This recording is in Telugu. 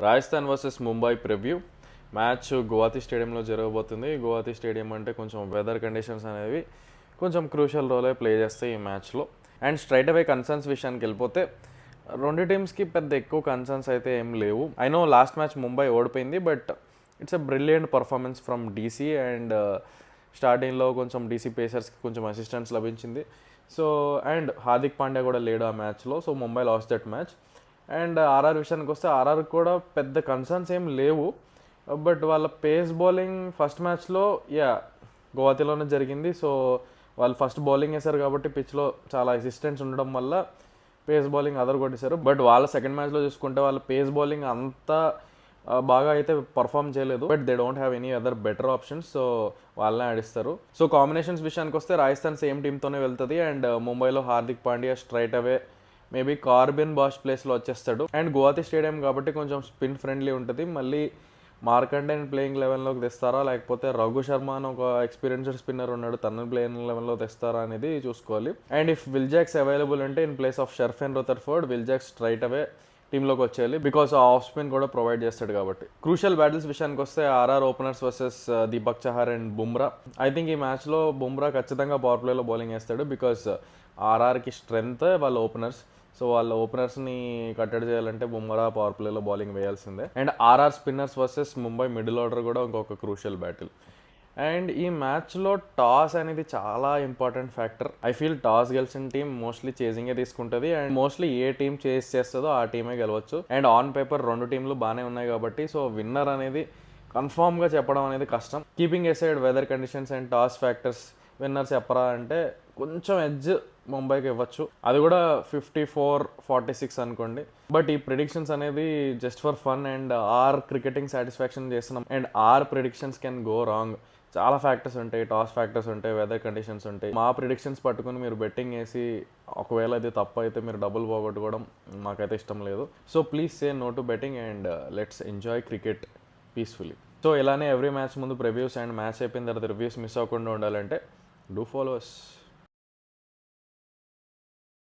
Rajasthan versus Mumbai preview match Guwahati స్టేడియంలో జరగబోతుంది. గువాహతి స్టేడియం అంటే కొంచెం వెదర్ కండిషన్స్ అనేవి కొంచెం క్రూషియల్ రోలే ప్లే చేస్తాయి ఈ మ్యాచ్లో. అండ్ స్ట్రైట్ అవే కన్సర్న్స్ విషయానికి వెళ్ళిపోతే రెండు టీమ్స్కి పెద్ద ఎక్కువ కన్సర్న్స్ అయితే ఏం లేవు. I know last match Mumbai ఓడిపోయింది, but it's a brilliant performance from DC. And స్టార్టింగ్లో కొంచెం డీసీ పేసర్స్కి కొంచెం అసిస్టెన్స్ లభించింది. సో అండ్ హార్దిక్ పాండ్యా కూడా లేడు ఆ మ్యాచ్లో. So Mumbai lost that match. And RR విషయానికి వస్తే ఆర్ఆర్ కూడా పెద్ద కన్సర్న్స్ ఏం లేవు, బట్ వాళ్ళ పేస్ బౌలింగ్ ఫస్ట్ మ్యాచ్లో గువాహతిలోనే జరిగింది. సో వాళ్ళు ఫస్ట్ బౌలింగ్ వేశారు కాబట్టి పిచ్లో చాలా అసిస్టెన్స్ ఉండడం వల్ల పేస్ బౌలింగ్ అదర్ కొట్టేశారు. బట్ వాళ్ళ సెకండ్ మ్యాచ్లో చూసుకుంటే వాళ్ళ పేస్ బౌలింగ్ అంతా బాగా అయితే పర్ఫామ్ చేయలేదు. But they don't have any other better options, so వాళ్ళనే ఆడిస్తారు. సో కాంబినేషన్స్ విషయానికి వస్తే రాజస్థాన్ సేమ్ టీంతోనే వెళ్తుంది. అండ్ ముంబైలో హార్దిక్ పాండ్యా స్ట్రైట్ అవే మేబీ కార్బిన్ బాష్ ప్లేస్లో వచ్చేస్తాడు. అండ్ గువాహతి స్టేడియం కాబట్టి కొంచెం స్పిన్ ఫ్రెండ్లీ ఉంటుంది. మళ్ళీ మార్కండేని ప్లేయింగ్ లెవెన్లోకి తెస్తారా, లేకపోతే రఘు శర్మ అని ఒక ఎక్స్పీరియన్స్డ్ స్పిన్నర్ ఉన్నాడు, తనని ప్లేయింగ్ లెవెన్లో తెస్తారా అనేది చూసుకోవాలి. And if Will Jacks available అంటే in place of Sherfane Rutherford Will Jacks straight away టీంలోకి వచ్చేయాలి, బికాస్ ఆ ఆఫ్ స్పిన్ కూడా ప్రొవైడ్ చేస్తాడు కాబట్టి. క్రూషియల్ బ్యాటిల్స్ విషయానికి వస్తే RR openers versus Deepak Chahar and Bumrah. I think ఈ మ్యాచ్లో బుమ్రా ఖచ్చితంగా పవర్ ప్లేలో బౌలింగ్ వేస్తాడు, బికాస్ ఆర్ఆర్కి స్ట్రెంగ్త్ వాళ్ళ ఓపెనర్స్. సో వాళ్ళ ఓపెనర్స్ని కట్టడి చేయాలంటే బుమ్రా పవర్ ప్లేలో బౌలింగ్ వేయాల్సిందే. And RR spinners versus Mumbai middle order కూడా ఇంకొక క్రూషియల్ బ్యాటిల్. అండ్ ఈ మ్యాచ్లో టాస్ అనేది చాలా important factor. I feel toss గెలిచిన టీం మోస్ట్లీ చేజింగే తీసుకుంటుంది. And mostly A team chase చేస్తుందో ఆ టీమే గెలవచ్చు. అండ్ ఆన్ పేపర్ రెండు టీంలు బాగానే ఉన్నాయి కాబట్టి సో విన్నర్ అనేది కన్ఫామ్గా చెప్పడం అనేది కష్టం. Keeping aside weather conditions and toss factors winner చెప్పరా అంటే కొంచెం ఎడ్జ్ ముంబైకి ఇవ్వచ్చు, అది కూడా 54-46 అనుకోండి. బట్ ఈ ప్రిడిక్షన్స్ అనేది just for fun and our cricketing satisfaction చేస్తున్నాం. And our predictions can go wrong. చాలా ఫ్యాక్టర్స్ ఉంటాయి, టాస్ ఫ్యాక్టర్స్ ఉంటాయి, వెదర్ కండిషన్స్ ఉంటాయి. మా ప్రిడిక్షన్స్ పట్టుకుని మీరు బెట్టింగ్ వేసి ఒకవేళ అది తప్పు అయితే మీరు డబ్బులు పోగొట్టుకోవడం మాకైతే ఇష్టం లేదు. So please say no to betting and let's enjoy cricket peacefully. So ఇలానే ఎవ్రీ మ్యాచ్ ముందు ప్రివ్యూస్ అండ్ మ్యాచ్ అయిపోయిన తర్వాత రివ్యూస్ మిస్ అవ్వకుండా ఉండాలంటే డూ ఫాలో us.